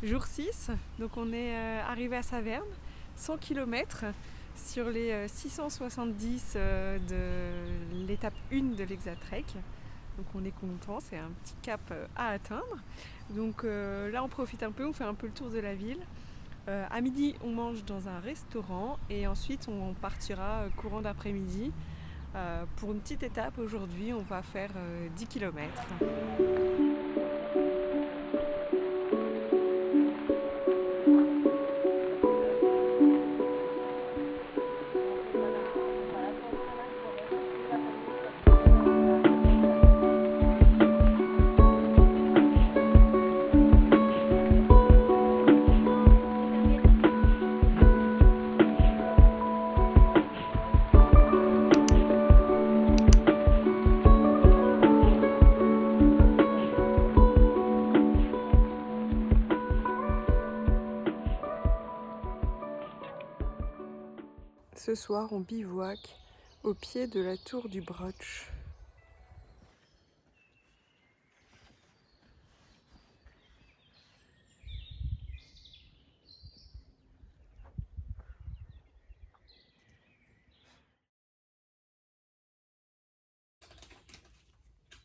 Jour 6, donc on est arrivé à Saverne, 100 km sur les 670 de l'étape 1 de l'Hexatrek. Donc on est content, c'est un petit cap à atteindre. Donc là on profite un peu, on fait un peu le tour de la ville. À midi on mange dans un restaurant et ensuite on partira courant d'après-midi. Pour une petite étape aujourd'hui on va faire 10 km. Ce soir, on bivouaque au pied de la tour du Broch.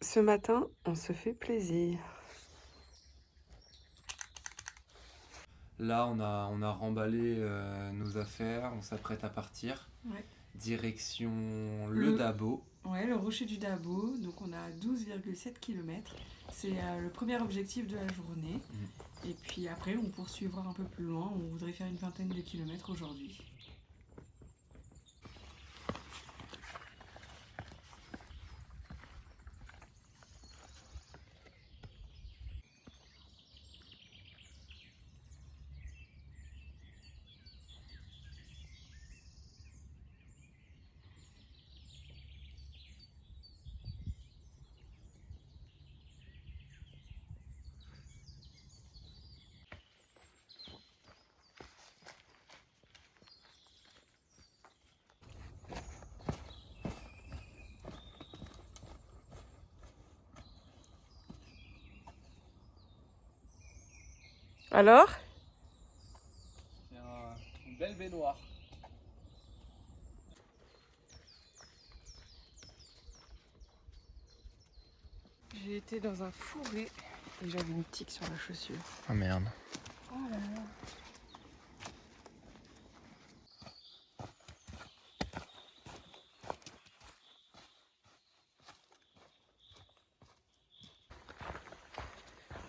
Ce matin, on se fait plaisir. Là, on a remballé nos affaires, on s'apprête à partir. Ouais. Direction le Dabo. Ouais, le rocher du Dabo. Donc on a 12,7 km. C'est le premier objectif de la journée. Et puis après, on poursuivra un peu plus loin. On voudrait faire une vingtaine de kilomètres aujourd'hui. Alors ? C'est une belle baignoire. J'ai été dans un fourré et j'avais une tique sur la chaussure. Ah merde. Oh là là.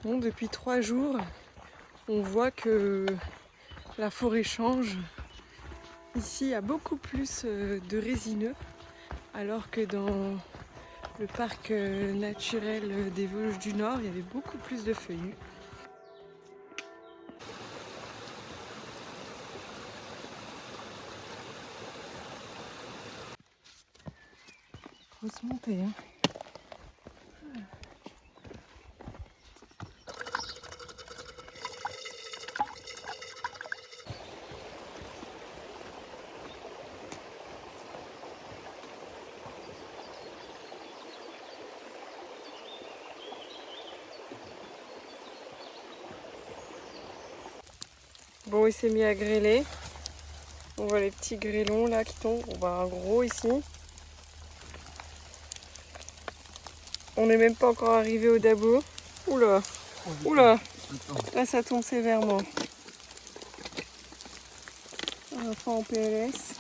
Bon, depuis 3 jours, on voit que la forêt change. Ici, il y a beaucoup plus de résineux, alors que dans le parc naturel des Vosges du Nord, il y avait beaucoup plus de feuillus. Grosse montée, hein. Bon, il s'est mis à grêler. On voit les petits grêlons là qui tombent. On voit un gros ici. On n'est même pas encore arrivé au Dabo. Oula, oula, là ça tombe sévèrement. Un enfant en PLS.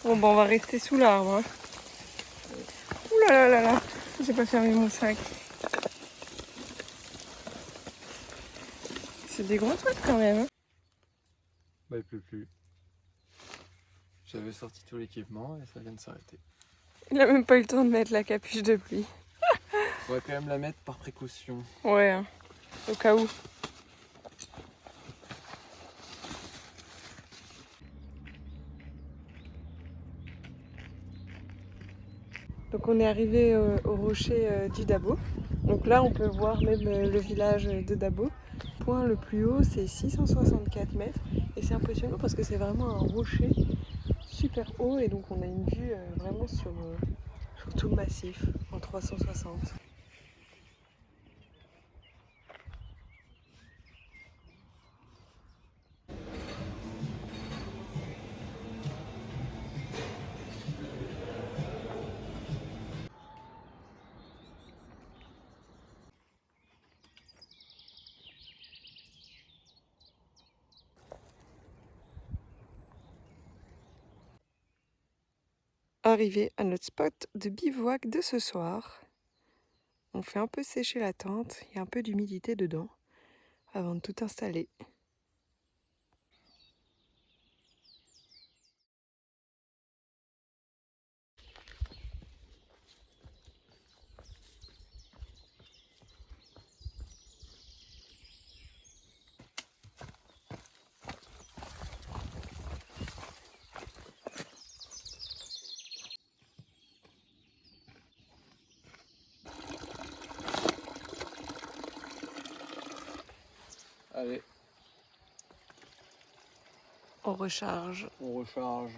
Bon, bah on va rester sous l'arbre. Hein. Oula là là là, j'ai pas fermé mon sac. C'est des gros trucs quand même. Hein. Bah il pleut plus. J'avais sorti tout l'équipement et ça vient de s'arrêter. Il a même pas eu le temps de mettre la capuche de pluie. On va quand même la mettre par précaution. Ouais, hein, au cas où. Donc on est arrivé au rocher du Dabo. Donc là on peut voir même le village de Dabo. Le point le plus haut c'est 664 mètres et c'est impressionnant parce que c'est vraiment un rocher super haut et donc on a une vue vraiment sur tout le massif en 360. arrivé à notre spot de bivouac de ce soir. On fait un peu sécher la tente, il y a un peu d'humidité dedans avant de tout installer. Allez, On recharge. on recharge.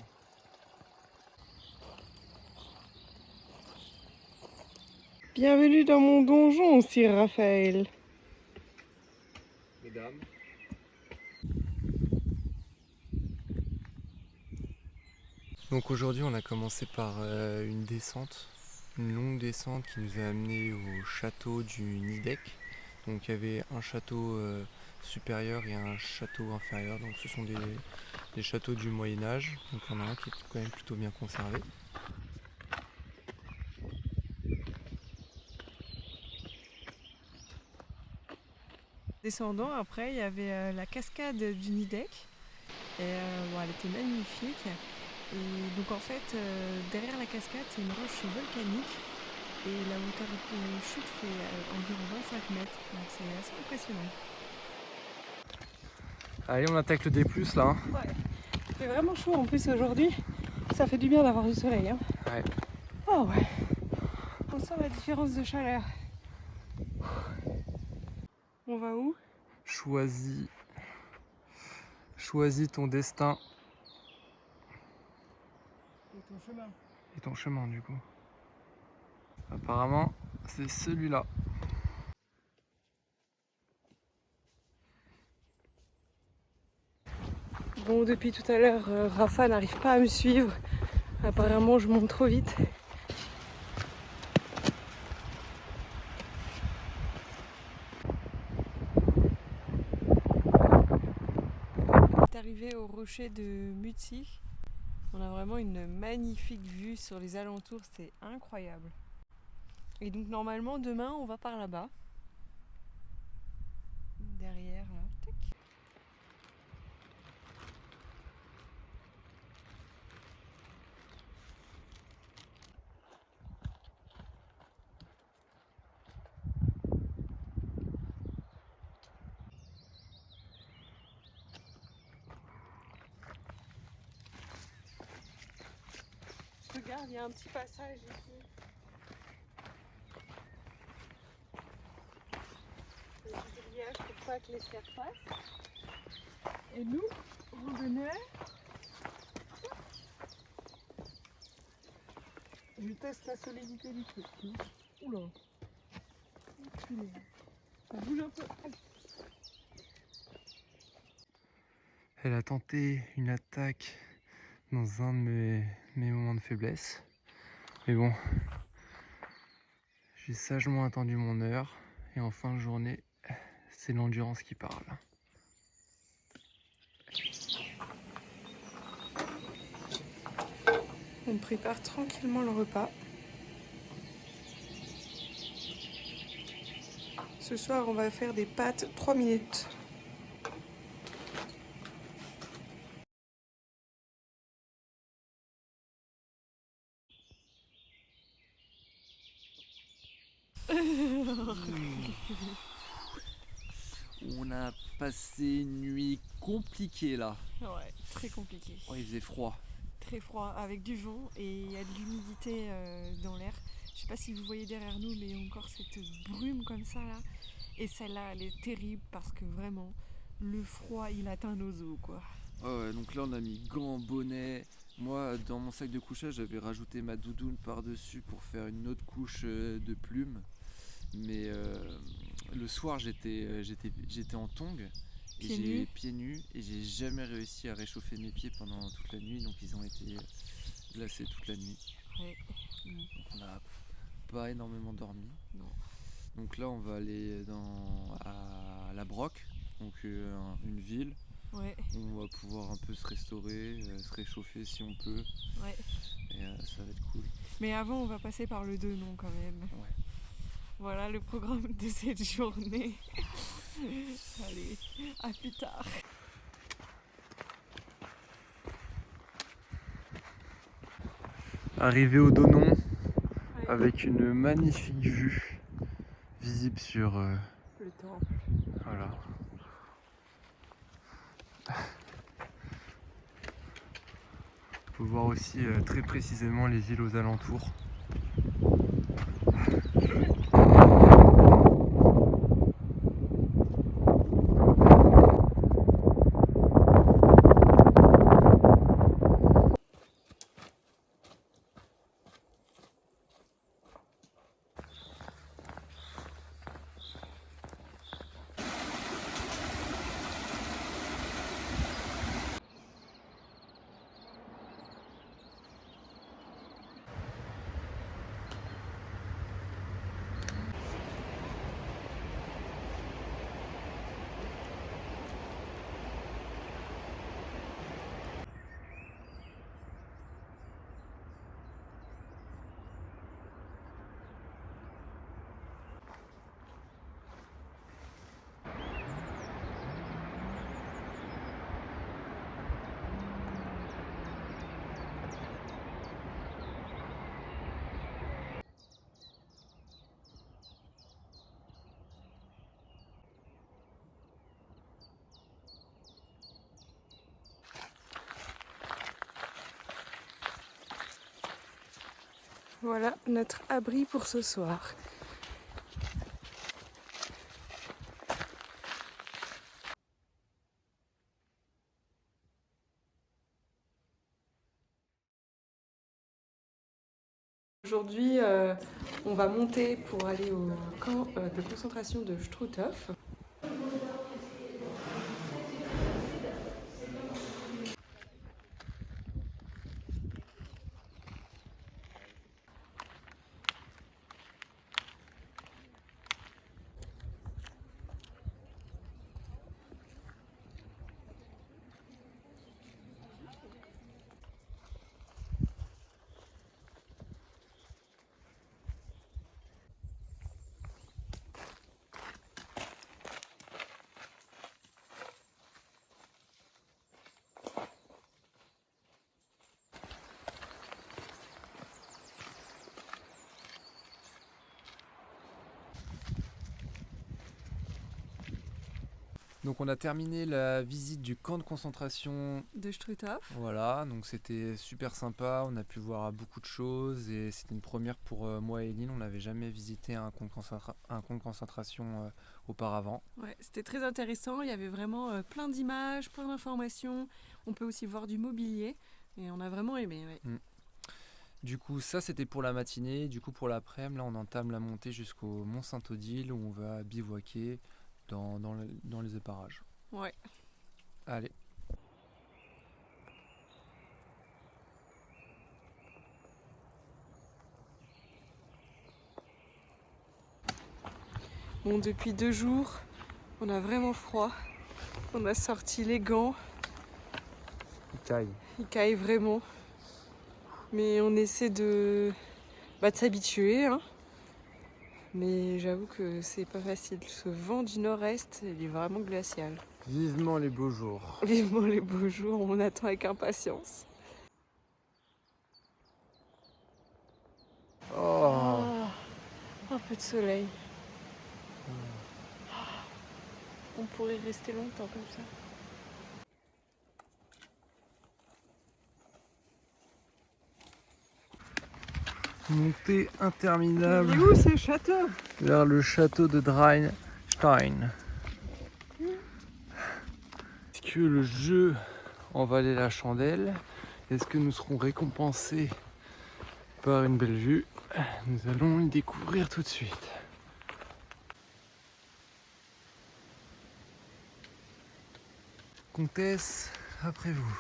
Bienvenue dans mon donjon, Sir Raphaël. Mesdames. Donc aujourd'hui on a commencé par une descente, une longue descente qui nous a amené au château du Nidec. Donc il y avait un château supérieur et un château inférieur, donc ce sont des châteaux du Moyen-Âge. Donc il y en a un qui est quand même plutôt bien conservé. Descendant, après, il y avait la cascade du Nidec. Et elle était magnifique. Et donc en fait, derrière la cascade, c'est une roche volcanique. Et la hauteur de chute fait environ 25 mètres. Donc c'est assez impressionnant. Allez, on attaque le D+, là. Ouais, il fait vraiment chaud en plus aujourd'hui. Ça fait du bien d'avoir du soleil. Hein. Ouais. Oh ouais, on sent la différence de chaleur. On va où? Choisis ton destin. Et ton chemin. Et ton chemin du coup. Apparemment, c'est celui-là. Bon, depuis tout à l'heure, Rafa n'arrive pas à me suivre. Apparemment, je monte trop vite. On est arrivé au rocher de Mutsig. On a vraiment une magnifique vue sur les alentours, c'est incroyable. Et donc normalement demain on va par là-bas. Derrière là. Tac. Regarde, il y a un petit passage ici. Le petit grillage pour pas que les cerfs passent. Et nous, randonneurs, je teste la solidité du truc. Oula. Ça bouge un peu. Elle a tenté une attaque dans un de mes moments de faiblesse. Mais bon, j'ai sagement attendu mon heure. Et en fin de journée, c'est l'endurance qui parle. On prépare tranquillement le repas. Ce soir, on va faire des pâtes 3 minutes. On a passé une nuit compliquée là. Ouais, très compliqué. Oh, il faisait froid. Très froid, avec du vent et il y a de l'humidité dans l'air. Je sais pas si vous voyez derrière nous, mais il y a encore cette brume comme ça là. Et celle-là, elle est terrible parce que vraiment, le froid, il atteint nos os quoi. Ouais, donc là on a mis gants, bonnet. Moi dans mon sac de couchage j'avais rajouté ma doudoune par-dessus pour faire une autre couche de plumes. Mais le soir j'étais en tongs et j'ai pieds nus et j'ai jamais réussi à réchauffer mes pieds pendant toute la nuit, donc ils ont été glacés toute la nuit. Ouais. Donc on n'a pas énormément dormi. Non. Donc là on va aller à La Broque, donc une ville. Ouais. On va pouvoir un peu se restaurer, se réchauffer si on peut. Ouais. Et ça va être cool. Mais avant, on va passer par le Denon quand même. Ouais. Voilà le programme de cette journée. Allez, à plus tard. Arrivé au Donon, Ouais. avec une magnifique vue visible sur... Le temple. voilà. On peut voir aussi très précisément les îles aux alentours. Voilà notre abri pour ce soir. Aujourd'hui, on va monter pour aller au camp de concentration de Struthof. Donc on a terminé la visite du camp de concentration De Struthof. Voilà, donc c'était super sympa, on a pu voir beaucoup de choses et c'était une première pour moi et Eline, on n'avait jamais visité un camp de concentration auparavant. Ouais, c'était très intéressant, il y avait vraiment plein d'images, plein d'informations. On peut aussi voir du mobilier et on a vraiment aimé. Ouais. Du coup ça c'était pour la matinée, du coup pour l'après-midi, là on entame la montée jusqu'au Mont Saint-Odile où on va bivouaquer dans les parages. Ouais. Allez. Bon, depuis 2 jours, on a vraiment froid. On a sorti les gants. Il caille vraiment. Mais on essaie de s'habituer. Hein. Mais j'avoue que c'est pas facile. Ce vent du nord-est, il est vraiment glacial. Vivement les beaux jours. Vivement les beaux jours, on attend avec impatience. Oh. Un peu de soleil. On pourrait rester longtemps comme ça. Montée interminable. Il est où ce château? Vers le château de Dreinstein. Est-ce que le jeu en valait la chandelle? Est-ce que nous serons récompensés par une belle vue? Nous allons le découvrir tout de suite. Comtesse, après vous.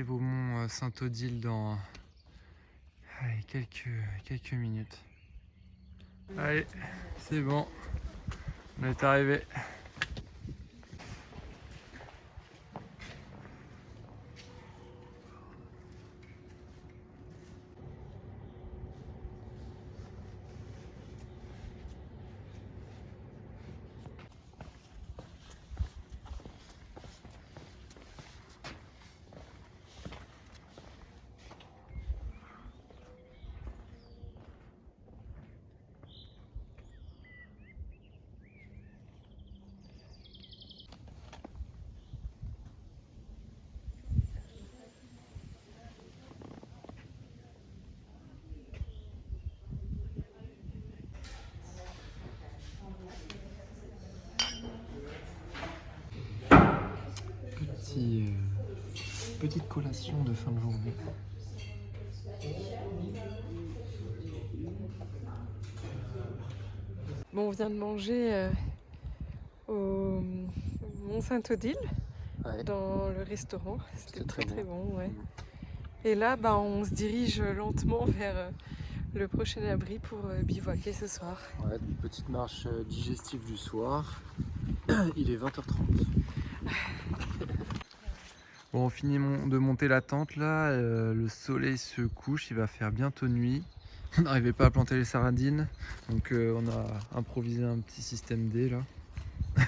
arrive au mont Saint-Odile dans allez, quelques minutes. Allez, c'est bon, on est arrivé. Petite collation de fin de journée. Bon, on vient de manger au Mont Saint-Odile, Ouais. dans le restaurant. C'était C'était très très bon. Ouais. Et là, on se dirige lentement vers le prochain abri pour bivouaquer ce soir. Ouais, une petite marche digestive du soir. Il est 20h30. Bon, on finit de monter la tente là, le soleil se couche, il va faire bientôt nuit. On n'arrivait pas à planter les sardines, donc on a improvisé un petit système D là.